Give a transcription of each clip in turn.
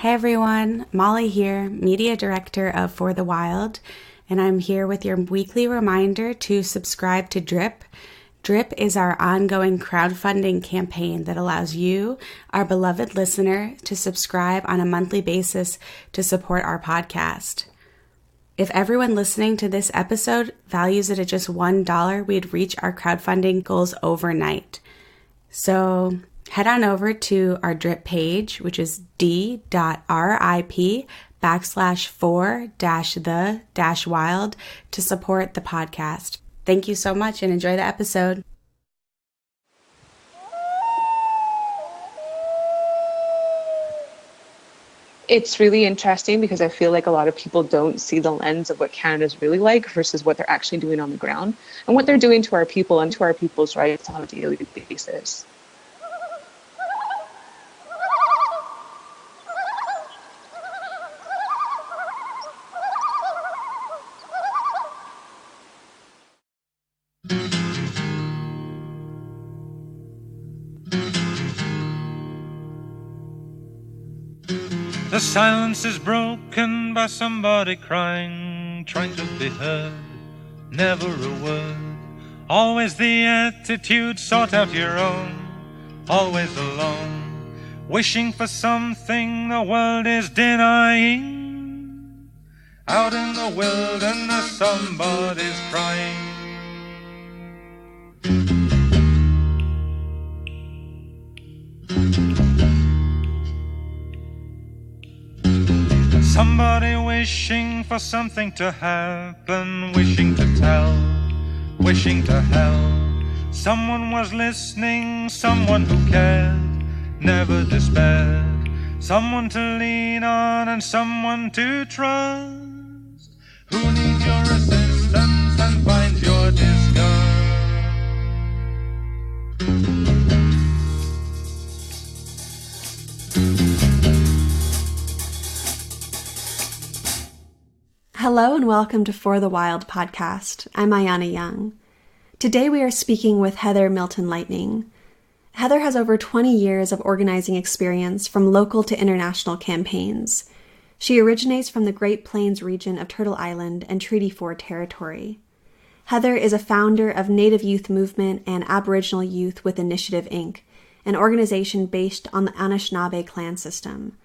Hey everyone, Molly here, Media Director of For the Wild, and I'm here with your weekly reminder to subscribe to DRIP. DRIP is our ongoing crowdfunding campaign that allows you, our beloved listener, to subscribe on a monthly basis to support our podcast. If everyone listening to this episode values it at just $1, we'd reach our crowdfunding goals overnight. So head on over to our DRIP page, which is d.rip/for-the-wild to support the podcast. Thank you so much and enjoy the episode. It's really interesting because I feel like a lot of people don't see the lens of what Canada's really like versus what they're actually doing on the ground and what they're doing to our people and to our people's rights on a daily basis. The silence is broken by somebody crying, trying to be heard, never a word. Always the attitude, sort out your own, always alone, wishing for something the world is denying. Out in the wilderness somebody's crying. Somebody wishing for something to happen, wishing to tell, wishing to help. Someone was listening, someone who cared, never despaired. Someone to lean on and someone to trust, who needs your assistance and finds your disgust. Hello and welcome to For the Wild podcast. I'm Ayana Young. Today we are speaking with Heather Milton-Lightening. Heather has over 20 years of organizing experience from local to international campaigns. She originates from the Great Plains region of Turtle Island and Treaty 4 territory. Heather is a founder of Native Youth Movement and Aboriginal Youth with Initiative, Inc., an organization based on the Anishinaabe clan system.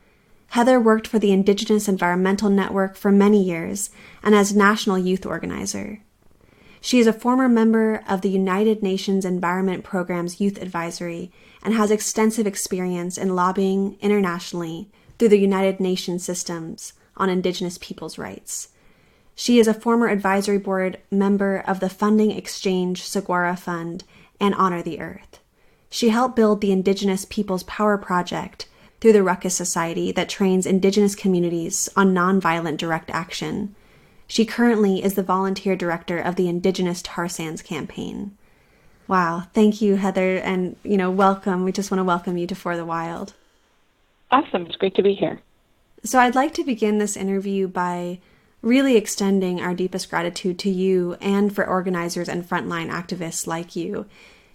Heather worked for the Indigenous Environmental Network for many years and as national youth organizer. She is a former member of the United Nations Environment Program's Youth Advisory and has extensive experience in lobbying internationally through the United Nations systems on Indigenous peoples' rights. She is a former advisory board member of the Funding Exchange Saguaro Fund and Honor the Earth. She helped build the Indigenous Peoples Power Project through the Ruckus Society that trains Indigenous communities on nonviolent direct action. She currently is the volunteer director of the Indigenous Tar Sands Campaign. Wow, thank you, Heather, and welcome. We just want to welcome you to For the Wild. Awesome, it's great to be here. So I'd like to begin this interview by really extending our deepest gratitude to you and for organizers and frontline activists like you,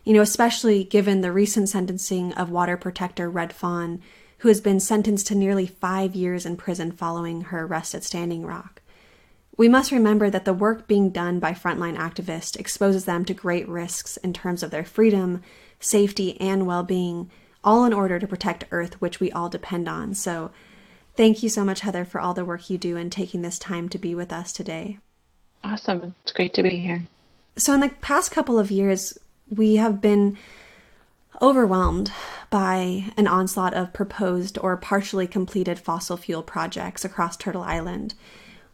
especially given the recent sentencing of water protector Red Fawn, who has been sentenced to nearly 5 years in prison following her arrest at Standing Rock. We must remember that the work being done by frontline activists exposes them to great risks in terms of their freedom, safety, and well-being, all in order to protect Earth, which we all depend on. So thank you so much, Heather, for all the work you do and taking this time to be with us today. Awesome. It's great to be here. So in the past couple of years, we have been overwhelmed by an onslaught of proposed or partially completed fossil fuel projects across Turtle Island,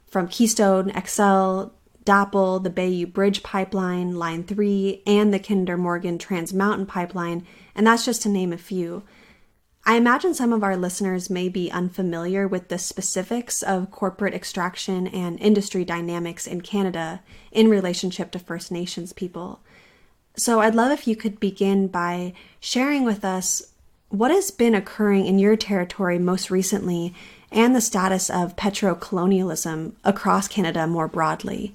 from Keystone XL, DAPL, the Bayou Bridge Pipeline, Line 3, and the Kinder Morgan Trans Mountain Pipeline, and that's just to name a few. I imagine some of our listeners may be unfamiliar with the specifics of corporate extraction and industry dynamics in Canada in relationship to First Nations people. So I'd love if you could begin by sharing with us what has been occurring in your territory most recently and the status of petrocolonialism across Canada more broadly.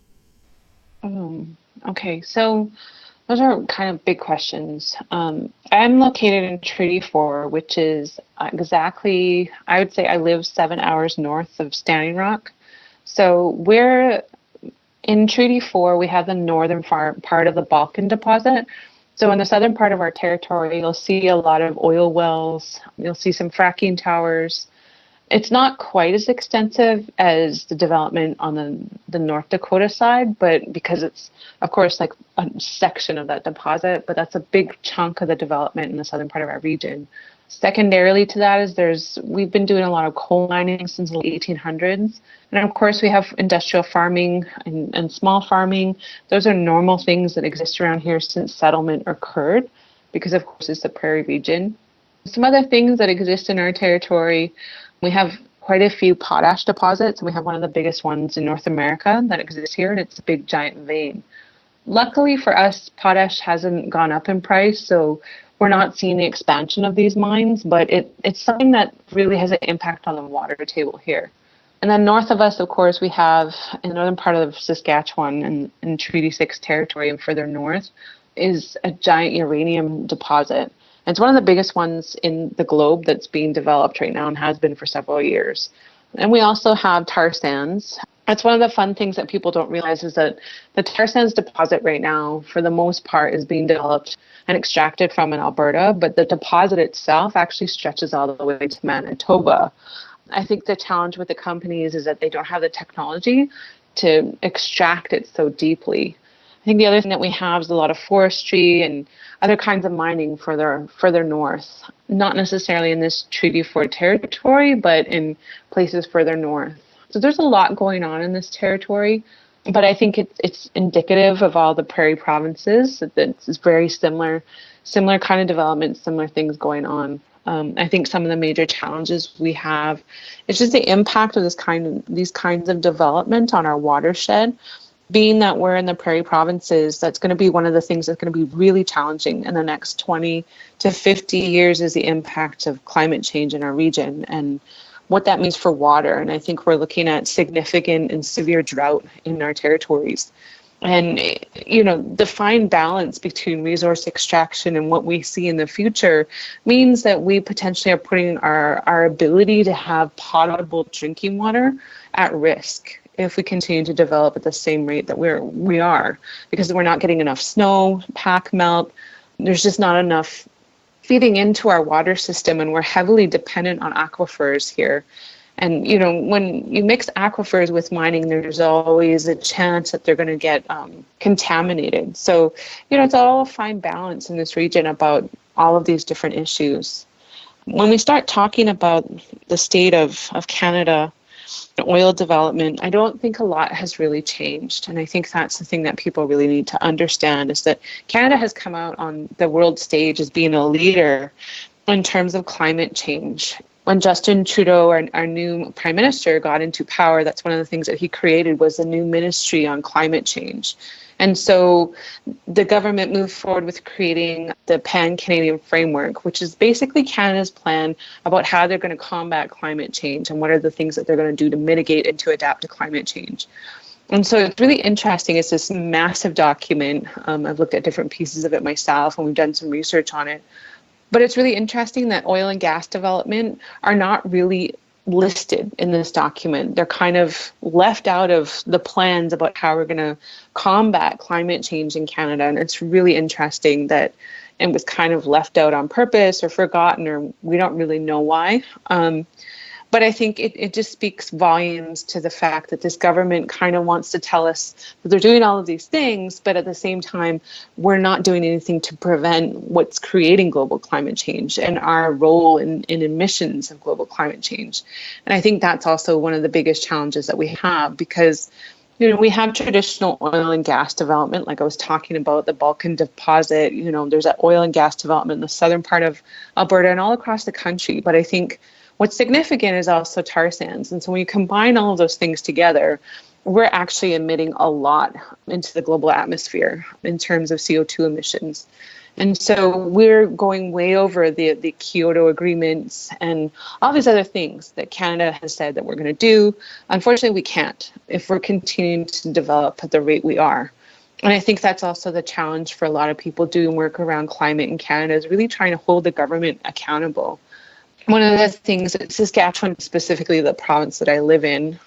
Okay, so Those are kind of big questions. I'm located in Treaty 4, which is exactly, I would say I live 7 hours north of Standing Rock. So we're in Treaty 4, we have the northern part of the Balkan deposit. So in the southern part of our territory, you'll see a lot of oil wells, you'll see some fracking towers. It's not quite as extensive as the development on the North Dakota side, but because it's, of course, like a section of that deposit, but that's a big chunk of the development in the southern part of our region. Secondarily to that is we've been doing a lot of coal mining since the 1800s. And of course, we have industrial farming and small farming. Those are normal things that exist around here since settlement occurred, because of course it's the prairie region. Some other things that exist in our territory, we have quite a few potash deposits, and we have one of the biggest ones in North America that exists here, and it's a big giant vein. Luckily for us, potash hasn't gone up in price, so we're not seeing the expansion of these mines, but it's something that really has an impact on the water table here. And then north of us, of course, we have in the northern part of Saskatchewan and in Treaty 6 territory and further north is a giant uranium deposit. It's one of the biggest ones in the globe that's being developed right now and has been for several years. And we also have tar sands. That's one of the fun things that people don't realize is that the tar sands deposit right now, for the most part, is being developed and extracted from in Alberta, but the deposit itself actually stretches all the way to Manitoba. I think the challenge with the companies is that they don't have the technology to extract it so deeply. I think the other thing that we have is a lot of forestry and other kinds of mining further north, not necessarily in this Treaty 4 territory, but in places further north. So there's a lot going on in this territory, but I think it's indicative of all the prairie provinces, that it's very similar kind of development, similar things going on. I think some of the major challenges we have is just the impact of these kinds of development on our watershed. Being that we're in the prairie provinces, that's going to be one of the things that's going to be really challenging in the next 20 to 50 years is the impact of climate change in our region and what that means for water. And I think we're looking at significant and severe drought in our territories. And, the fine balance between resource extraction and what we see in the future means that we potentially are putting our ability to have potable drinking water at risk if we continue to develop at the same rate that we are, because we're not getting enough snow, pack melt. There's just not enough feeding into our water system, and we're heavily dependent on aquifers here. And, when you mix aquifers with mining, there's always a chance that they're going to get contaminated. So, it's all a fine balance in this region about all of these different issues. When we start talking about the state of Canada, oil development, I don't think a lot has really changed. And I think that's the thing that people really need to understand, is that Canada has come out on the world stage as being a leader in terms of climate change. When Justin Trudeau, our new prime minister, got into power, that's one of the things that he created was a new ministry on climate change. And so the government moved forward with creating the Pan-Canadian Framework, which is basically Canada's plan about how they're going to combat climate change and what are the things that they're going to do to mitigate and to adapt to climate change. And so it's really interesting. It's this massive document. I've looked at different pieces of it myself, and we've done some research on it. But it's really interesting that oil and gas development are not really listed in this document. They're kind of left out of the plans about how we're going to combat climate change in Canada. And it's really interesting that it was kind of left out on purpose or forgotten, or we don't really know why. But I think it just speaks volumes to the fact that this government kind of wants to tell us that they're doing all of these things, but at the same time, we're not doing anything to prevent what's creating global climate change and our role in emissions of global climate change. And I think that's also one of the biggest challenges that we have, because we have traditional oil and gas development, like I was talking about, the Balkan deposit. There's that oil and gas development in the southern part of Alberta and all across the country. But I think what's significant is also tar sands. And so when you combine all of those things together, we're actually emitting a lot into the global atmosphere in terms of CO2 emissions. And so we're going way over the Kyoto agreements and all these other things that Canada has said that we're going to do. Unfortunately, we can't if we're continuing to develop at the rate we are. And I think that's also the challenge for a lot of people doing work around climate in Canada, is really trying to hold the government accountable. One of the things that Saskatchewan, specifically the province that I live in,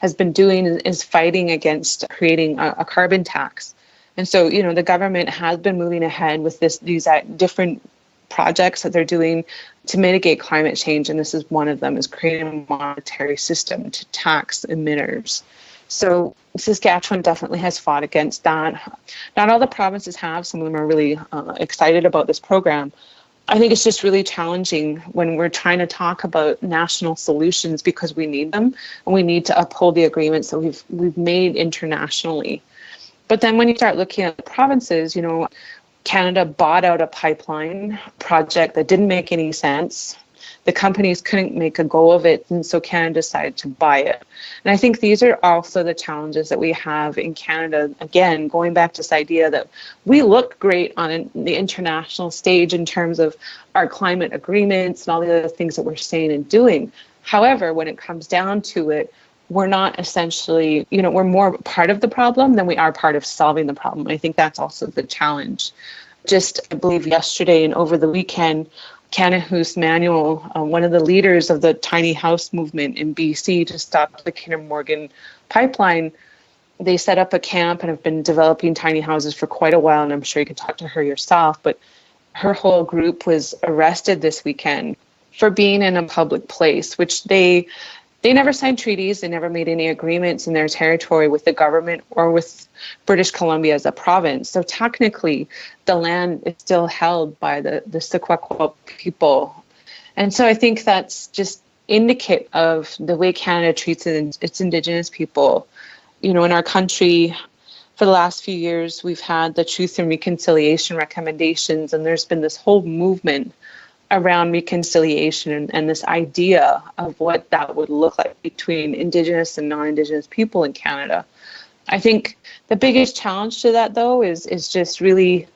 has been doing is fighting against creating a carbon tax. And so, the government has been moving ahead with these different projects that they're doing to mitigate climate change. And this is one of them, is creating a monetary system to tax emitters. So Saskatchewan definitely has fought against that. Not all the provinces have. Some of them are really excited about this program. I think it's just really challenging when we're trying to talk about national solutions, because we need them and we need to uphold the agreements that we've made internationally. But then when you start looking at the provinces, Canada bought out a pipeline project that didn't make any sense. The companies couldn't make a go of it, and so Canada decided to buy it. And I think these are also the challenges that we have in Canada. Again, going back to this idea that we look great on the international stage in terms of our climate agreements and all the other things that we're saying and doing. However, when it comes down to it, we're not essentially, we're more part of the problem than we are part of solving the problem. I think that's also the challenge. Just, I believe yesterday and over the weekend, Kanahus Manuel, one of the leaders of the tiny house movement in BC to stop the Kinder Morgan pipeline, they set up a camp and have been developing tiny houses for quite a while, and I'm sure you can talk to her yourself, but her whole group was arrested this weekend for being in a public place, which they never signed treaties, they never made any agreements in their territory with the government or with British Columbia as a province. So technically, the land is still held by the Saguaro people. And so I think that's just indicate of the way Canada treats its Indigenous people. In our country, for the last few years, we've had the Truth and Reconciliation recommendations, and there's been this whole movement around reconciliation and this idea of what that would look like between Indigenous and non-Indigenous people in Canada. I think the biggest challenge to that, though, is just really,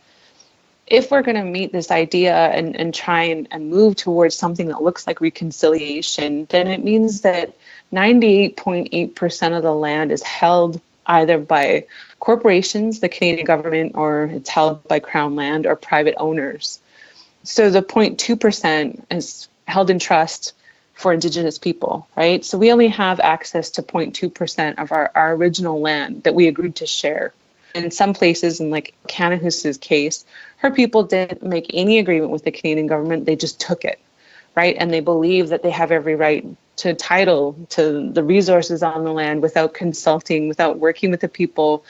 if we're going to meet this idea and try and move towards something that looks like reconciliation, then it means that 98.8% of the land is held either by corporations, the Canadian government, or it's held by Crown land or private owners. So the 0.2% is held in trust for Indigenous people, right? So we only have access to 0.2% of our original land that we agreed to share. In some places, in like Kanahus's case, her people didn't make any agreement with the Canadian government. They just took it, right? And they believe that they have every right to title to the resources on the land without consulting, without working with the people,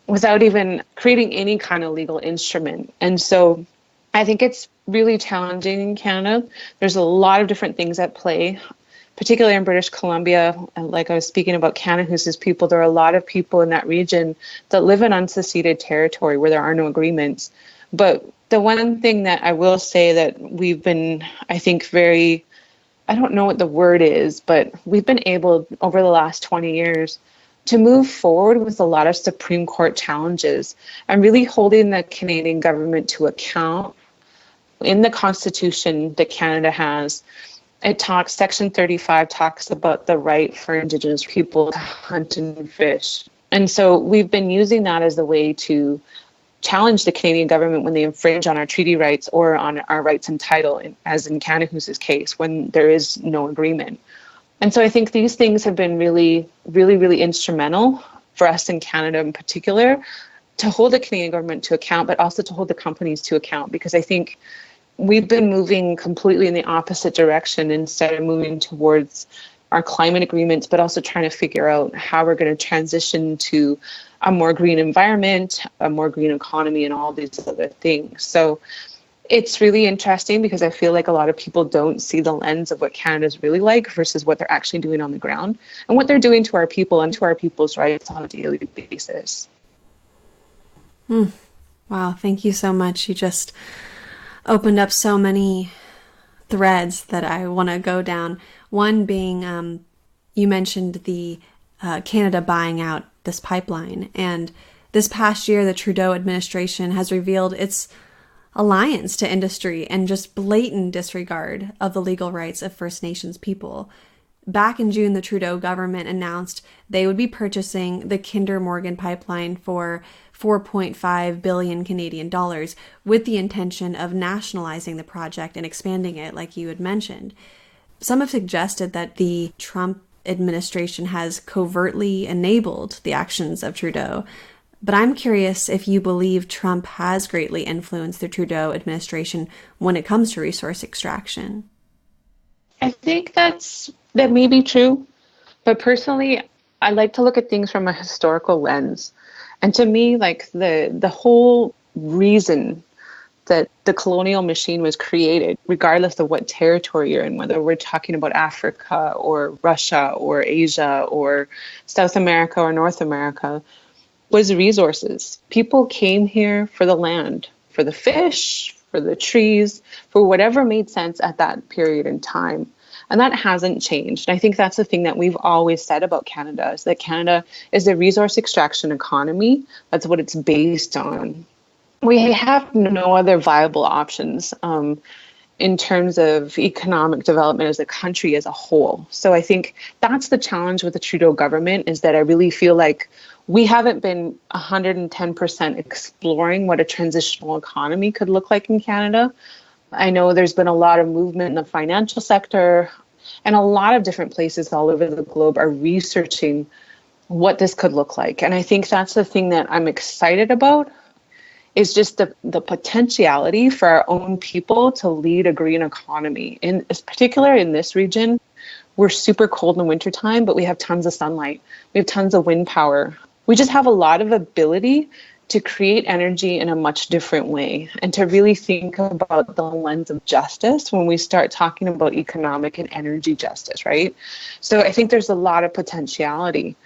without even creating any kind of legal instrument. And so I think it's really challenging in Canada. There's a lot of different things at play, particularly in British Columbia. Like I was speaking about Kanahus's people, there are a lot of people in that region that live in unceded territory where there are no agreements. But the one thing that I will say that we've been, I think, I don't know what the word is, but we've been able over the last 20 years to move forward with a lot of Supreme Court challenges and really holding the Canadian government to account. In the Constitution that Canada has, Section 35 talks about the right for Indigenous people to hunt and fish. And so we've been using that as a way to challenge the Canadian government when they infringe on our treaty rights or on our rights and title, as in Kanahus's case, when there is no agreement. And so I think these things have been really, really, really instrumental for us in Canada in particular to hold the Canadian government to account, but also to hold the companies to account, because I think we've been moving completely in the opposite direction instead of moving towards our climate agreements, but also trying to figure out how we're going to transition to a more green environment, a more green economy, and all these other things. So it's really interesting because I feel like a lot of people don't see the lens of what Canada's really like versus what they're actually doing on the ground and what they're doing to our people and to our people's rights on a daily basis. Wow, thank you so much. You just opened up so many threads that I want to go down. One being, you mentioned the Canada buying out this pipeline. And this past year, the Trudeau administration has revealed its alliance to industry and just blatant disregard of the legal rights of First Nations people. back in June, the Trudeau government announced they would be purchasing the Kinder Morgan pipeline for 4.5 billion Canadian dollars with the intention of nationalizing the project and expanding it, like you had mentioned. Some have suggested that the Trump administration has covertly enabled the actions of Trudeau. But I'm curious if you believe Trump has greatly influenced the Trudeau administration when it comes to resource extraction. I think that may be true, but personally, I like to look at things from a historical lens. And to me, like the whole reason that the colonial machine was created, regardless of what territory you're in, whether we're talking about Africa or Russia or Asia or South America or North America, was resources. People came here for the land, for the fish, for the trees, for whatever made sense at that period in time. And that hasn't changed. I think that's the thing that we've always said about Canada, is that Canada is a resource extraction economy. That's what it's based on. We have no other viable options in terms of economic development as a country as a whole. So I think that's the challenge with the Trudeau government, is that I really feel like we haven't been 110% exploring what a transitional economy could look like in Canada. I know there's been a lot of movement in the financial sector, and a lot of different places all over the globe are researching what this could look like. And I think that's the thing that I'm excited about, is just the potentiality for our own people to lead a green economy. In particular in this region, we're super cold in the wintertime, but we have tons of sunlight. We have tons of wind power. We just have a lot of ability to create energy in a much different way, and to really think about the lens of justice when we start talking about economic and energy justice, right? So I think there's a lot of potentiality.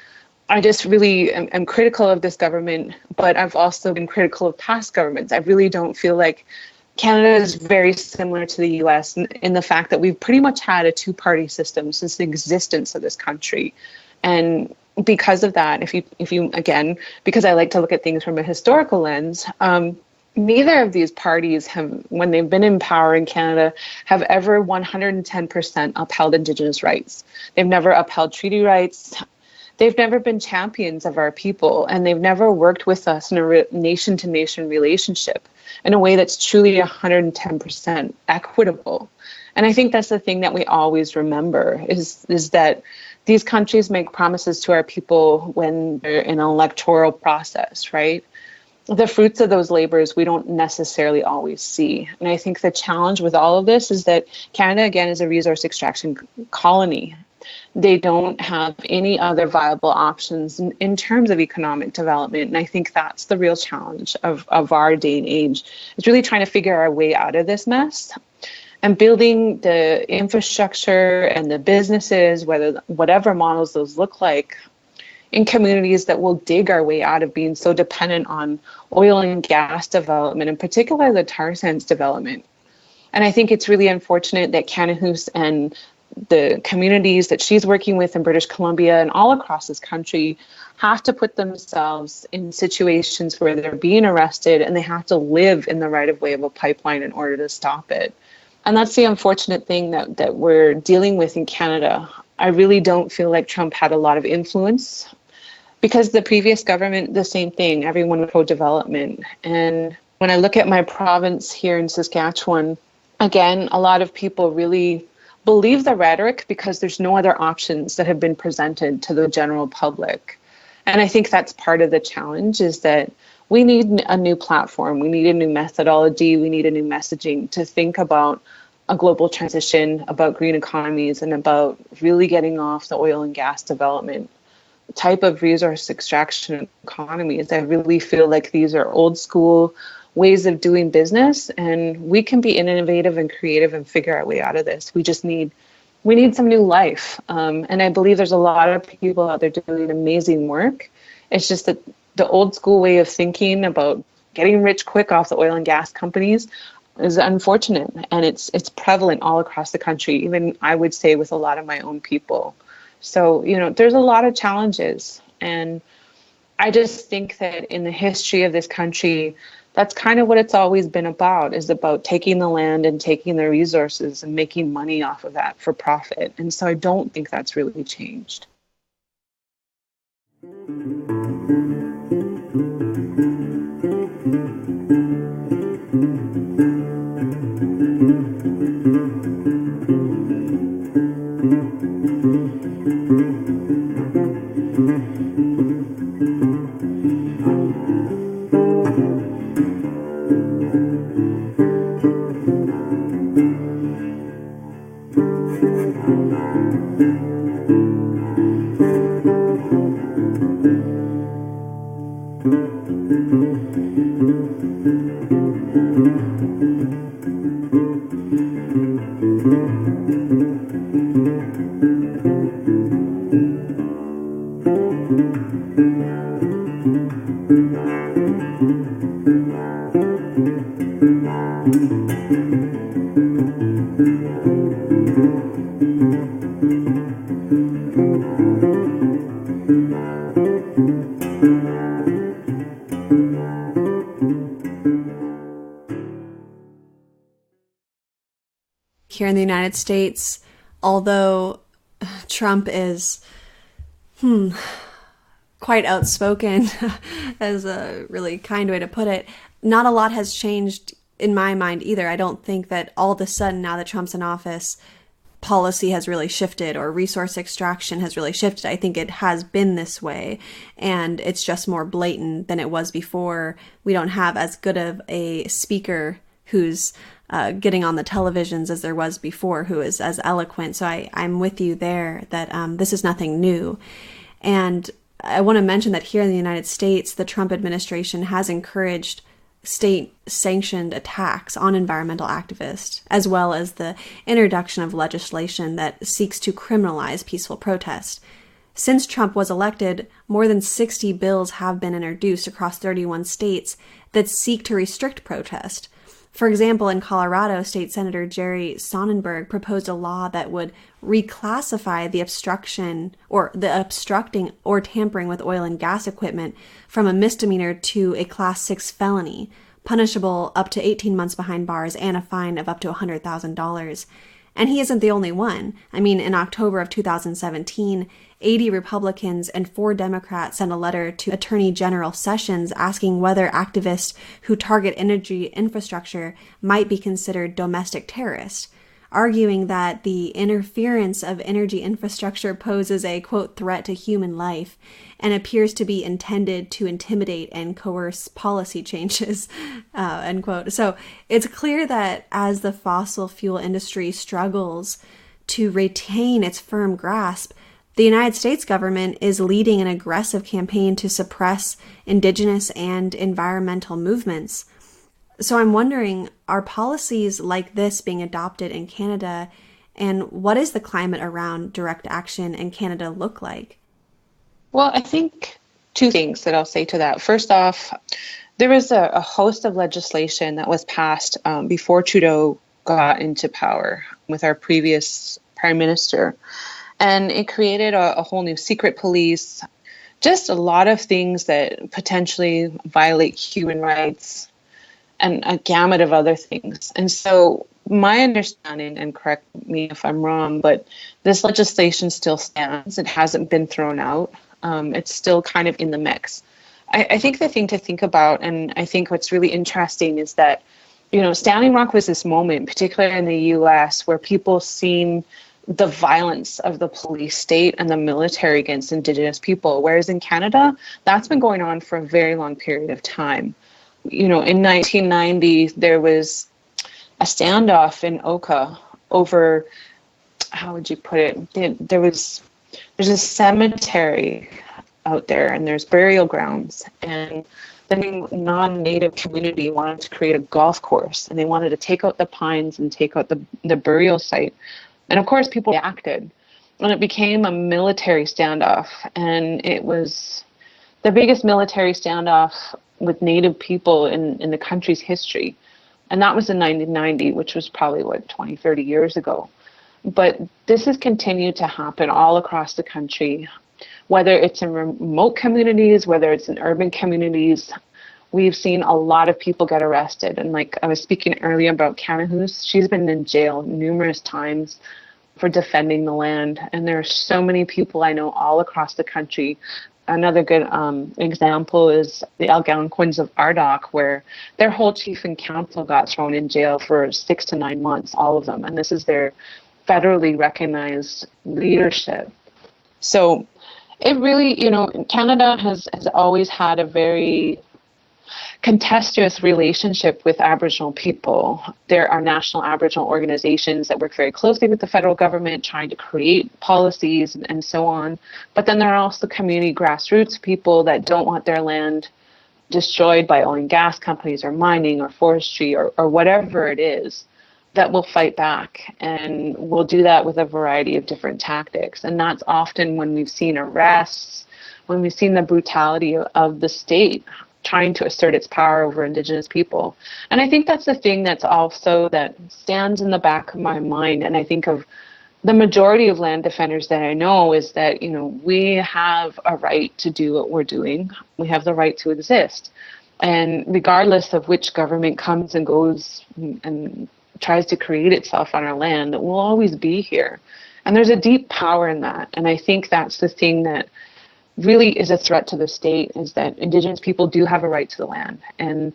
I just really am critical of this government, but I've also been critical of past governments. I really don't feel like Canada is very similar to the US in the fact that we've pretty much had a two-party system since the existence of this country. And because of that, if you again, because I like to look at things from a historical lens, neither of these parties have, when they've been in power in Canada, have ever 110% upheld Indigenous rights. They've never upheld treaty rights. They've never been champions of our people, and they've never worked with us in a nation-to-nation relationship in a way that's truly 110% equitable. And I think that's the thing that we always remember, is that these countries make promises to our people when they're in an electoral process, right? The fruits of those labors we don't necessarily always see. And I think the challenge with all of this is that Canada, again, is a resource extraction colony. They don't have any other viable options in terms of economic development. And I think that's the real challenge of our day and age, is really trying to figure our way out of this mess and building the infrastructure and the businesses, whatever models those look like, in communities that will dig our way out of being so dependent on oil and gas development, in particular the tar sands development. And I think it's really unfortunate that Kanahus and the communities that she's working with in British Columbia and all across this country have to put themselves in situations where they're being arrested and they have to live in the right of way of a pipeline in order to stop it. And that's the unfortunate thing that we're dealing with in Canada. I really don't feel like Trump had a lot of influence, because the previous government, the same thing, everyone was pro-development. And when I look at my province here in Saskatchewan, again, a lot of people really believe the rhetoric because there's no other options that have been presented to the general public. And I think that's part of the challenge, is that we need a new platform. We need a new methodology. We need a new messaging to think about a global transition, about green economies, and about really getting off the oil and gas development type of resource extraction economies. I really feel like these are old school ways of doing business, and we can be innovative and creative and figure our way out of this. We need some new life. And I believe there's a lot of people out there doing amazing work. It's just that the old school way of thinking about getting rich quick off the oil and gas companies is unfortunate, and it's prevalent all across the country, even I would say with a lot of my own people. So, there's a lot of challenges, and I just think that in the history of this country, that's kind of what it's always been about, is about taking the land and taking the resources and making money off of that for profit. And so I don't think that's really changed. Here in the United States, although Trump is quite outspoken, as a really kind way to put it, not a lot has changed in my mind either. I don't think that all of a sudden, now that Trump's in office, policy has really shifted or resource extraction has really shifted. I think it has been this way, and it's just more blatant than it was before. We don't have as good of a speaker who's getting on the televisions as there was before, who is as eloquent. So I'm with you there that this is nothing new. And I want to mention that here in the United States, the Trump administration has encouraged state-sanctioned attacks on environmental activists, as well as the introduction of legislation that seeks to criminalize peaceful protest. Since Trump was elected, more than 60 bills have been introduced across 31 states that seek to restrict protest. For example, in Colorado, State Senator Jerry Sonnenberg proposed a law that would reclassify the obstructing or tampering with oil and gas equipment from a misdemeanor to a Class 6 felony, punishable up to 18 months behind bars and a fine of up to $100,000. And he isn't the only one. I mean, in October of 2017, 80 Republicans and 4 Democrats sent a letter to Attorney General Sessions asking whether activists who target energy infrastructure might be considered domestic terrorists, arguing that the interference of energy infrastructure poses a, quote, threat to human life and appears to be intended to intimidate and coerce policy changes, end quote. So it's clear that as the fossil fuel industry struggles to retain its firm grasp, the United States government is leading an aggressive campaign to suppress Indigenous and environmental movements. So I'm wondering, are policies like this being adopted in Canada, and what is the climate around direct action in Canada look like? Well, I think 2 things that I'll say to that. First off, there was a host of legislation that was passed before Trudeau got into power with our previous Prime Minister. And it created a whole new secret police, just a lot of things that potentially violate human rights and a gamut of other things. And so my understanding, and correct me if I'm wrong, but this legislation still stands. It hasn't been thrown out. It's still kind of in the mix. I think the thing to think about, and I think what's really interesting, is that, Standing Rock was this moment, particularly in the US, where people seen the violence of the police state and the military against Indigenous people. Whereas in Canada, that's been going on for a very long period of time. In 1990, there was a standoff in Oka over, how would you put it? There's a cemetery out there, and there's burial grounds, and the non-native community wanted to create a golf course, and they wanted to take out the pines and take out the burial site. And of course, people reacted, and it became a military standoff. And it was the biggest military standoff with Native people in the country's history. And that was in 1990, which was probably, 20, 30 years ago. But this has continued to happen all across the country, whether it's in remote communities, whether it's in urban communities, we've seen a lot of people get arrested. And like I was speaking earlier about Kanahus, she's been in jail numerous times for defending the land. And there are so many people I know all across the country. Another good example is the Algonquins of Ardoch, where their whole chief and council got thrown in jail for 6 to 9 months, all of them. And this is their federally recognized leadership. So it really, Canada has always had a very contentious relationship with Aboriginal people. There are national Aboriginal organizations that work very closely with the federal government, trying to create policies and so on. But then there are also community grassroots people that don't want their land destroyed by oil and gas companies or mining or forestry or whatever it is, that will fight back, and will do that with a variety of different tactics. And that's often when we've seen arrests, when we've seen the brutality of the state trying to assert its power over Indigenous people. And I think that's the thing that stands in the back of my mind. And I think of the majority of land defenders that I know is that, we have a right to do what we're doing. We have the right to exist. And regardless of which government comes and goes and tries to create itself on our land, that will always be here. And there's a deep power in that. And I think that's the thing that really is a threat to the state, is that Indigenous people do have a right to the land. And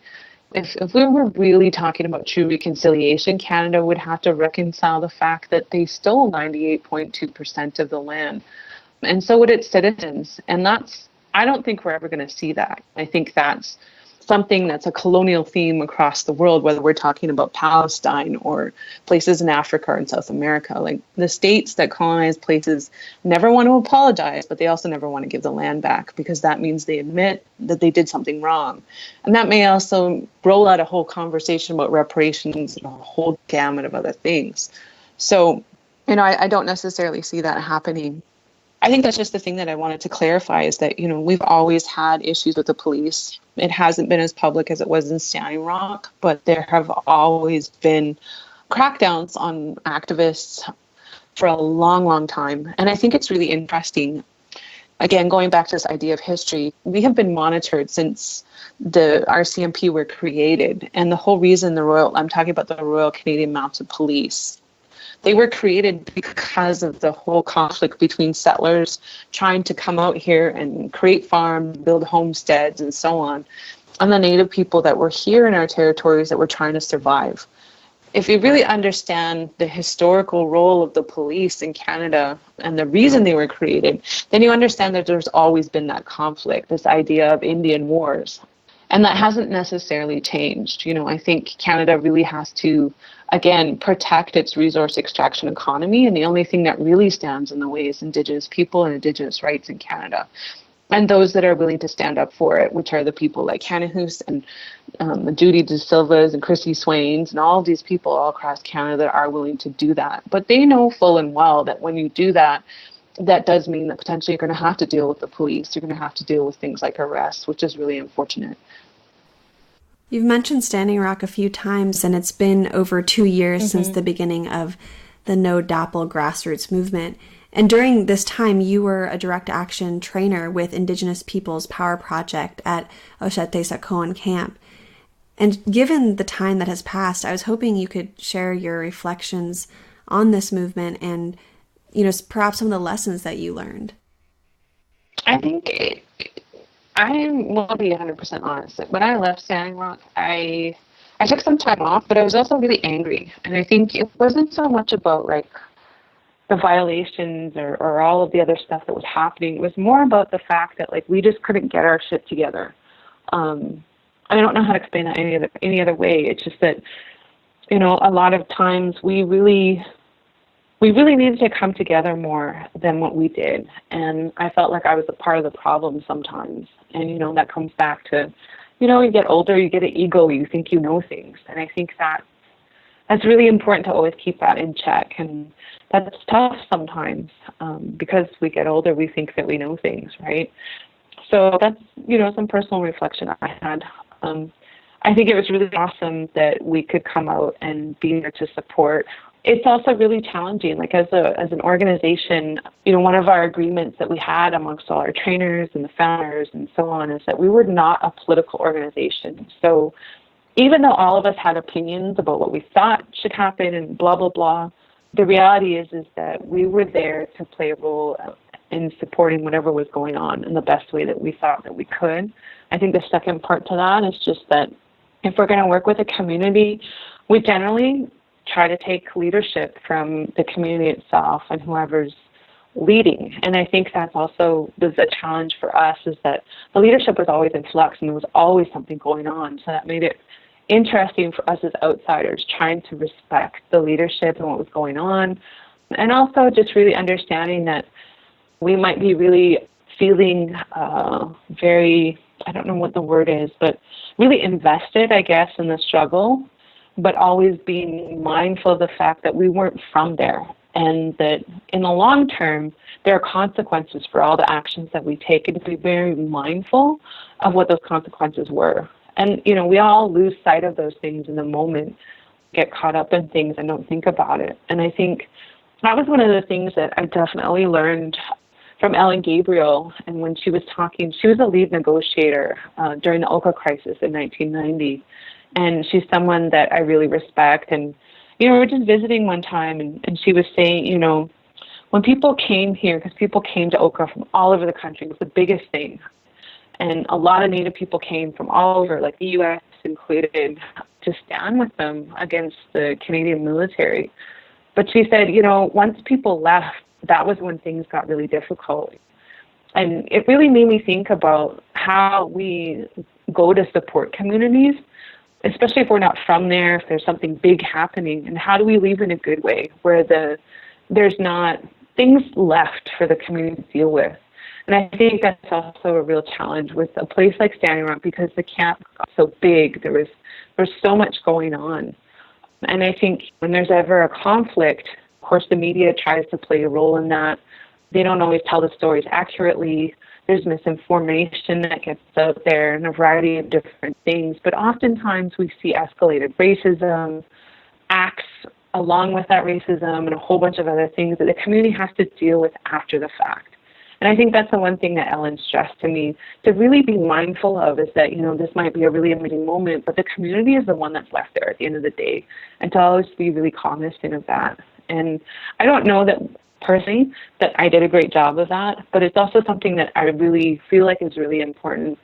if we were really talking about true reconciliation, Canada would have to reconcile the fact that they stole 98.2% of the land. And so would its citizens. And I don't think we're ever going to see that. I think that's something that's a colonial theme across the world, whether we're talking about Palestine or places in Africa or in South America. Like, the states that colonize places never want to apologize, but they also never want to give the land back, because that means they admit that they did something wrong. And that may also roll out a whole conversation about reparations and a whole gamut of other things. So, I don't necessarily see that happening. I think that's just the thing that I wanted to clarify, is that, we've always had issues with the police. It hasn't been as public as it was in Standing Rock, but there have always been crackdowns on activists for a long, long time. And I think it's really interesting. Again, going back to this idea of history, we have been monitored since the RCMP were created. And the whole reason I'm talking about the Royal Canadian Mounted Police, they were created because of the whole conflict between settlers trying to come out here and create farms, build homesteads, and so on, and the Native people that were here in our territories that were trying to survive. If you really understand the historical role of the police in Canada and the reason they were created, then you understand that there's always been that conflict, this idea of Indian wars. And that hasn't necessarily changed. I think Canada really has to, again, protect its resource extraction economy. And the only thing that really stands in the way is Indigenous people and Indigenous rights in Canada. And those that are willing to stand up for it, which are the people like Kanahus and Judy De Silvas and Chrissy Swains and all of these people all across Canada that are willing to do that. But they know full and well that when you do that, that does mean that potentially you're going to have to deal with the police. You're going to have to deal with things like arrests, which is really unfortunate. You've mentioned Standing Rock a few times, and it's been over 2 years since the beginning of the No DAPL grassroots movement. And during this time, you were a direct action trainer with Indigenous Peoples Power Project at Ochete-Sacoan Camp. And given the time that has passed, I was hoping you could share your reflections on this movement and, perhaps some of the lessons that you learned. I think I will be 100% honest. When I left Standing Rock, I took some time off, but I was also really angry. And I think it wasn't so much about the violations or all of the other stuff that was happening. It was more about the fact that we just couldn't get our shit together. I don't know how to explain that any other way. It's just that, a lot of times we really needed to come together more than what we did. And I felt like I was a part of the problem sometimes. And, that comes back to, you get older, you get an ego, you think you know things. And I think that's really important to always keep that in check. And that's tough sometimes because we get older, we think that we know things, right? So that's, some personal reflection I had. I think it was really awesome that we could come out and be there to support it's also really challenging. Like as an organization, one of our agreements that we had amongst all our trainers and the founders and so on is that we were not a political organization. So even though all of us had opinions about what we thought should happen and blah, blah, blah, the reality is that we were there to play a role in supporting whatever was going on in the best way that we thought that we could. I think the second part to that is just that if we're going to work with a community, we generally try to take leadership from the community itself and whoever's leading. And I think that's also was a challenge for us, is that the leadership was always in flux and there was always something going on. So that made it interesting for us as outsiders, trying to respect the leadership and what was going on. And also just really understanding that we might be really feeling very, I don't know what the word is, but really invested, I guess, in the struggle, but always being mindful of the fact that we weren't from there, and that in the long term, there are consequences for all the actions that we take, and to be very mindful of what those consequences were. And, we all lose sight of those things in the moment, get caught up in things and don't think about it. And I think that was one of the things that I definitely learned from Ellen Gabriel. And when she was talking, she was a lead negotiator during the Oka crisis in 1990. And she's someone that I really respect. And, we were just visiting one time, and she was saying, when people came here, because people came to Oka from all over the country, it was the biggest thing. And a lot of Native people came from all over, like the U.S. included, to stand with them against the Canadian military. But she said, once people left, that was when things got really difficult. And it really made me think about how we go to support communities, especially if we're not from there, if there's something big happening, and how do we leave in a good way where there's not things left for the community to deal with. And I think that's also a real challenge with a place like Standing Rock, because the camp got so big, there was so much going on. And I think when there's ever a conflict, of course the media tries to play a role in that. They don't always tell the stories accurately. There's misinformation that gets out there and a variety of different things. But oftentimes we see escalated racism, acts along with that racism, and a whole bunch of other things that the community has to deal with after the fact. And I think that's the one thing that Ellen stressed to me to really be mindful of, is that, this might be a really amazing moment, but the community is the one that's left there at the end of the day, and to always be really cognizant of that. And I don't know that personally that I did a great job of that, but it's also something that I really feel like is really important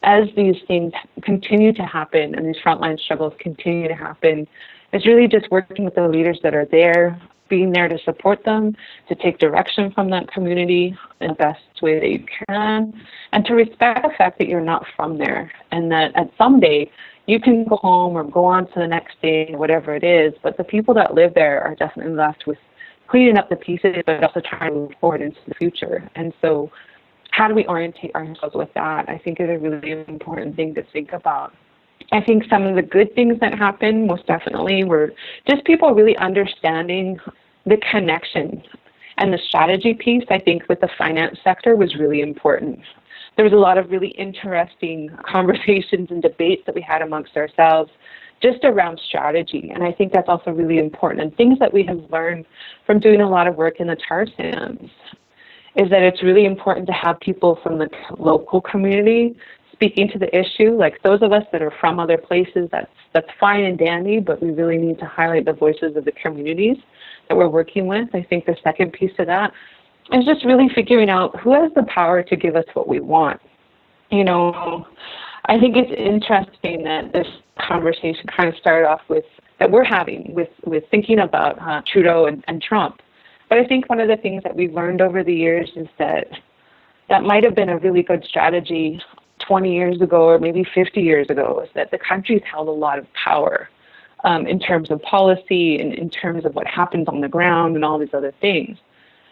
as these things continue to happen and these frontline struggles continue to happen. It's really just working with the leaders that are there, being there to support them, to take direction from that community in the best way that you can, and to respect the fact that you're not from there, and that at some day you can go home or go on to the next day, whatever it is, but the people that live there are definitely left with cleaning up the pieces, but also trying to move forward into the future. And so how do we orientate ourselves with that, I think, is a really important thing to think about. I think some of the good things that happened most definitely were just people really understanding the connection, and the strategy piece, I think, with the finance sector was really important. There was a lot of really interesting conversations and debates that we had amongst ourselves just around strategy. And I think that's also really important. And things that we have learned from doing a lot of work in the tar sands is that it's really important to have people from the local community speaking to the issue. Like those of us that are from other places, that's fine and dandy, but we really need to highlight the voices of the communities that we're working with. I think the second piece of that is just really figuring out who has the power to give us what we want. I think it's interesting that this conversation kind of started off with, that we're having with thinking about Trudeau and Trump. But I think one of the things that we've learned over the years is that might have been a really good strategy 20 years ago or maybe 50 years ago, is that the country's held a lot of power in terms of policy and in terms of what happens on the ground and all these other things.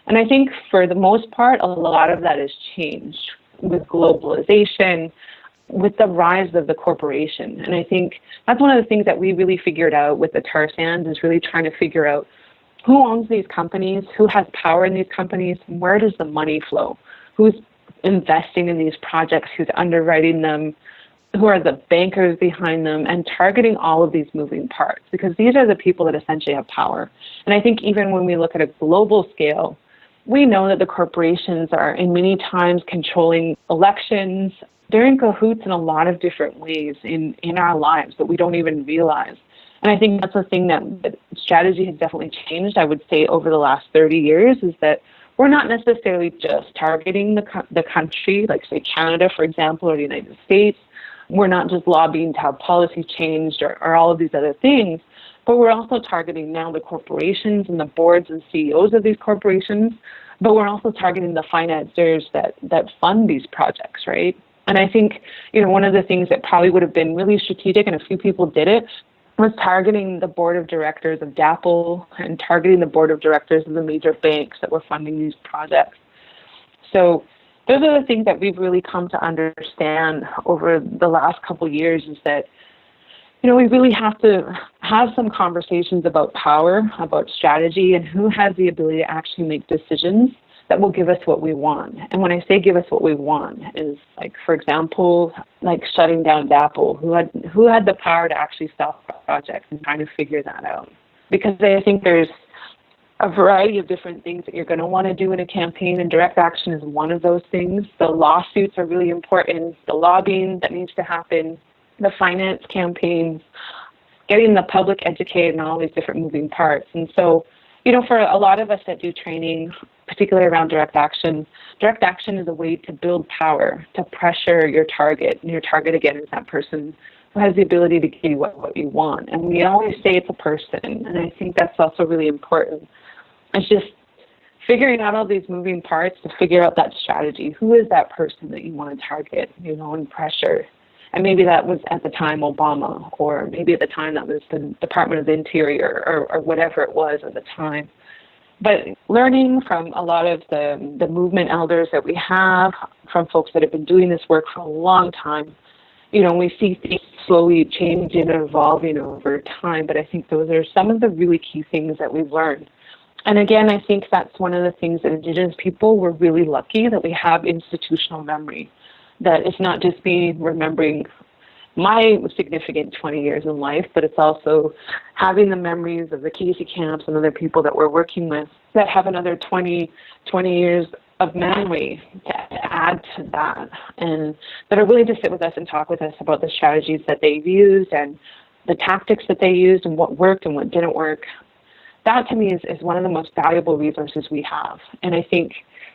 And I think for the most part, a lot of that has changed with globalization, with the rise of the corporation. And I think that's one of the things that we really figured out with the tar sands, is really trying to figure out who owns these companies, who has power in these companies, where does the money flow, who's investing in these projects, who's underwriting them, who are the bankers behind them, and targeting all of these moving parts, because these are the people that essentially have power. And I think even when we look at a global scale, we know that the corporations are in many times controlling elections. They're in cahoots in a lot of different ways in our lives that we don't even realize. And I think that's the thing that strategy has definitely changed, I would say, over the last 30 years, is that we're not necessarily just targeting the country, like say Canada, for example, or the United States. We're not just lobbying to have policy changed or all of these other things, but we're also targeting now the corporations and the boards and CEOs of these corporations, but we're also targeting the financiers that fund these projects, right? And I think, one of the things that probably would have been really strategic, and a few people did it, was targeting the board of directors of DAPL and targeting the board of directors of the major banks that were funding these projects. So those are the things that we've really come to understand over the last couple of years, is that, we really have to have some conversations about power, about strategy, and who has the ability to actually make decisions that will give us what we want. And when I say give us what we want, is like, for example, like shutting down DAPL, who had the power to actually stop projects, and trying to figure that out. Because I think there's a variety of different things that you're going to want to do in a campaign, and direct action is one of those things. The lawsuits are really important, the lobbying that needs to happen, the finance campaigns, getting the public educated and all these different moving parts. And so, for a lot of us that do training, particularly around direct action is a way to build power, to pressure your target. And your target, again, is that person who has the ability to give you what you want. And we always say it's a person, and I think that's also really important. It's just figuring out all these moving parts to figure out that strategy. Who is that person that you want to target, and pressure? And maybe that was at the time Obama, or maybe at the time that was the Department of the Interior, or whatever it was at the time. But learning from a lot of the movement elders that we have, from folks that have been doing this work for a long time, we see things slowly changing and evolving over time. But I think those are some of the really key things that we've learned. And again, I think that's one of the things that Indigenous people, were really lucky that we have institutional memory. That it's not just me remembering my significant 20 years in life, but it's also having the memories of the Casey camps and other people that we're working with that have another 20 years of memory to add to that, and that are willing to sit with us and talk with us about the strategies that they've used and the tactics that they used and what worked and what didn't work. That to me is one of the most valuable resources we have. And I think,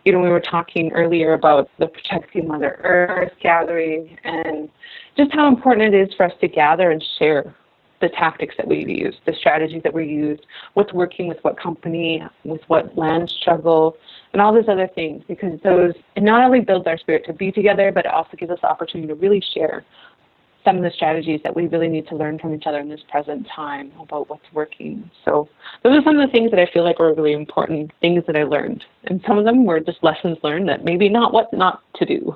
we were talking earlier about the Protecting Mother Earth gathering, and just how important it is for us to gather and share the tactics that we've used, the strategies that we used, what's working with what company, with what land struggle, and all those other things, because it not only builds our spirit to be together, but it also gives us the opportunity to really share some of the strategies that we really need to learn from each other in this present time about what's working. So those are some of the things that I feel like were really important things that I learned. And some of them were just lessons learned that maybe not what not to do.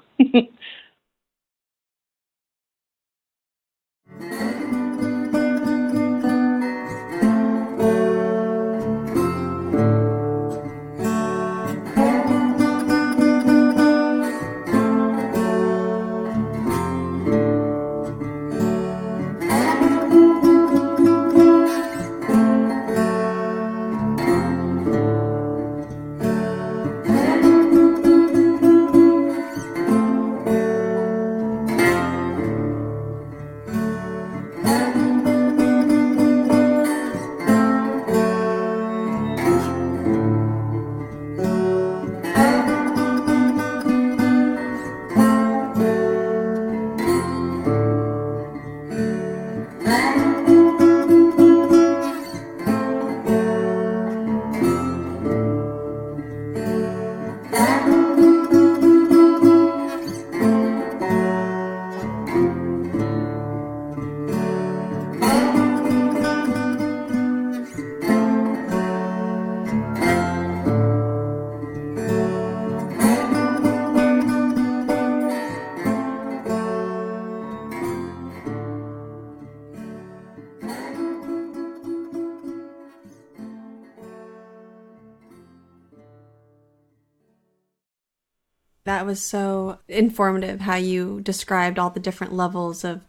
That was so informative how you described all the different levels of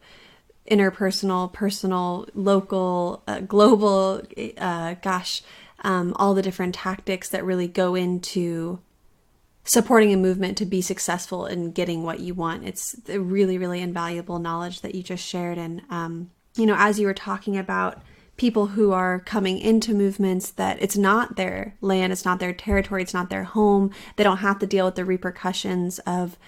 interpersonal, personal, local, global, all the different tactics that really go into supporting a movement to be successful in getting what you want. It's really, really invaluable knowledge that you just shared. And, as you were talking about people who are coming into movements that it's not their land, it's not their territory, it's not their home, they don't have to deal with the repercussions of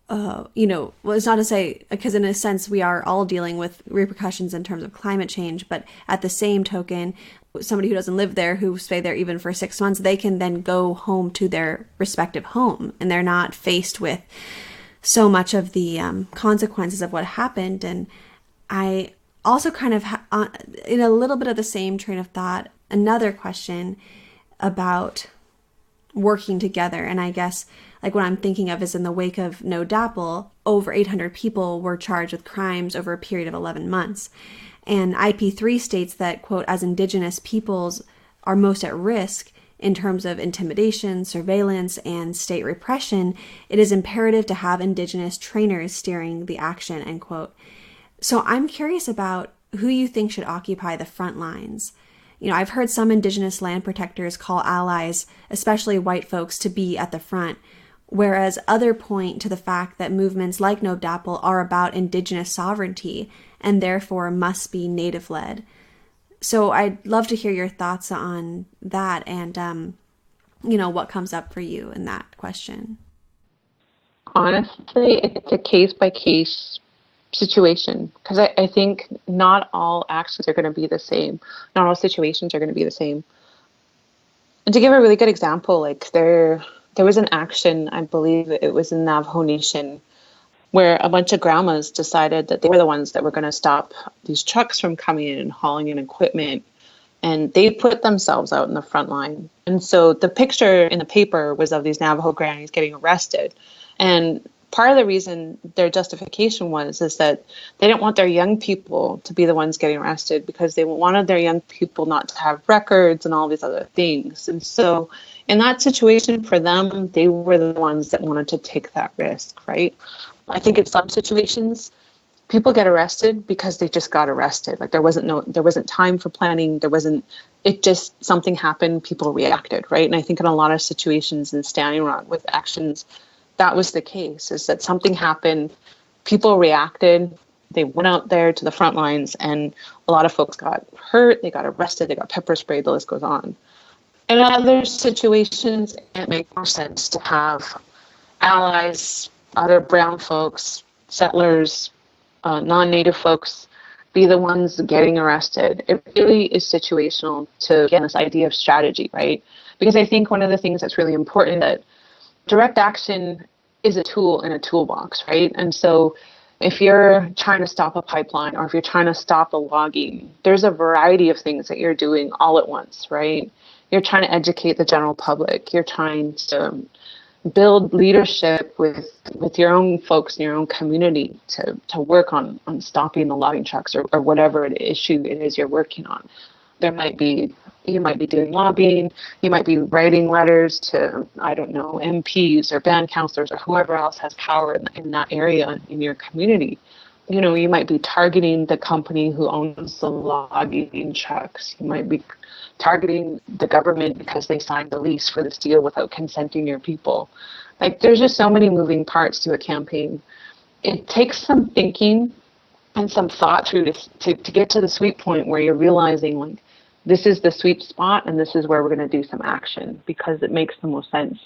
it's not to say, because in a sense we are all dealing with repercussions in terms of climate change, but at the same token, somebody who doesn't live there, who stay there even for 6 months, they can then go home to their respective home, and they're not faced with so much of the consequences of what happened. And I also kind of, in a little bit of the same train of thought, another question about working together. And I guess like what I'm thinking of is in the wake of No DAPL, over 800 people were charged with crimes over a period of 11 months. And IP3 states that, quote, as Indigenous peoples are most at risk in terms of intimidation, surveillance, and state repression, it is imperative to have Indigenous trainers steering the action, end quote. So I'm curious about who you think should occupy the front lines. I've heard some Indigenous land protectors call allies, especially white folks, to be at the front, whereas others point to the fact that movements like No DAPL are about Indigenous sovereignty and therefore must be Native-led. So I'd love to hear your thoughts on that and, what comes up for you in that question. Honestly, it's a case-by-case situation, because I think not all actions are going to be the same. Not all situations are going to be the same. And to give a really good example, like there was an action, I believe it was in Navajo Nation, where a bunch of grandmas decided that they were the ones that were going to stop these trucks from coming in and hauling in equipment. And they put themselves out in the front line. And so the picture in the paper was of these Navajo grannies getting arrested. And part of the reason their justification is that they didn't want their young people to be the ones getting arrested, because they wanted their young people not to have records and all these other things. And so in that situation, for them, they were the ones that wanted to take that risk, right? I think in some situations, people get arrested because they just got arrested. Like there wasn't time for planning. Something happened, people reacted, right? And I think in a lot of situations in Standing Rock with actions, that was the case, is that something happened, people reacted, they went out there to the front lines, and a lot of folks got hurt, they got arrested, they got pepper sprayed, the list goes on. In other situations, it makes more sense to have allies, other brown folks, settlers, non-native folks be the ones getting arrested. It really is situational to, again, this idea of strategy, right? Because I think one of the things that's really important, that direct action is a tool in a toolbox, right? And so if you're trying to stop a pipeline, or if you're trying to stop a logging, there's a variety of things that you're doing all at once, right? You're trying to educate the general public. You're trying to build leadership with your own folks in your own community to work on stopping the logging trucks or whatever issue it is you're working on. You might be doing lobbying, you might be writing letters to, I don't know, MPs or band councillors or whoever else has power in that area in your community. You might be targeting the company who owns the logging trucks. You might be targeting the government because they signed the lease for this deal without consenting your people. Like, there's just so many moving parts to a campaign. It takes some thinking and some thought through to get to the sweet point where you're realizing, like, this is the sweet spot and this is where we're going to do some action because it makes the most sense,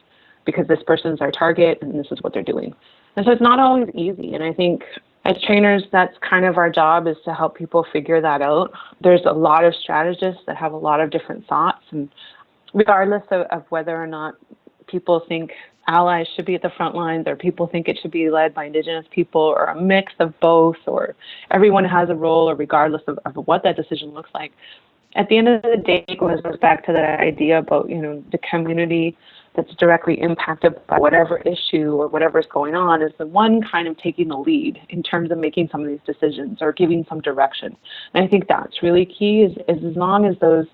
because this person's our target and this is what they're doing. And so it's not always easy. And I think as trainers, that's kind of our job, is to help people figure that out. There's a lot of strategists that have a lot of different thoughts, and regardless of whether or not people think allies should be at the front lines, or people think it should be led by Indigenous people, or a mix of both, or everyone has a role, or regardless of what that decision looks like, at the end of the day, it goes back to that idea about, the community that's directly impacted by whatever issue or whatever's going on is the one kind of taking the lead in terms of making some of these decisions or giving some direction. And I think that's really key, is as long as those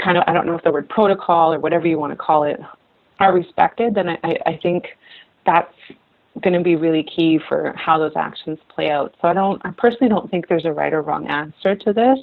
kind of, I don't know if the word protocol or whatever you want to call it, are respected, then I think that's going to be really key for how those actions play out. So I personally don't think there's a right or wrong answer to this.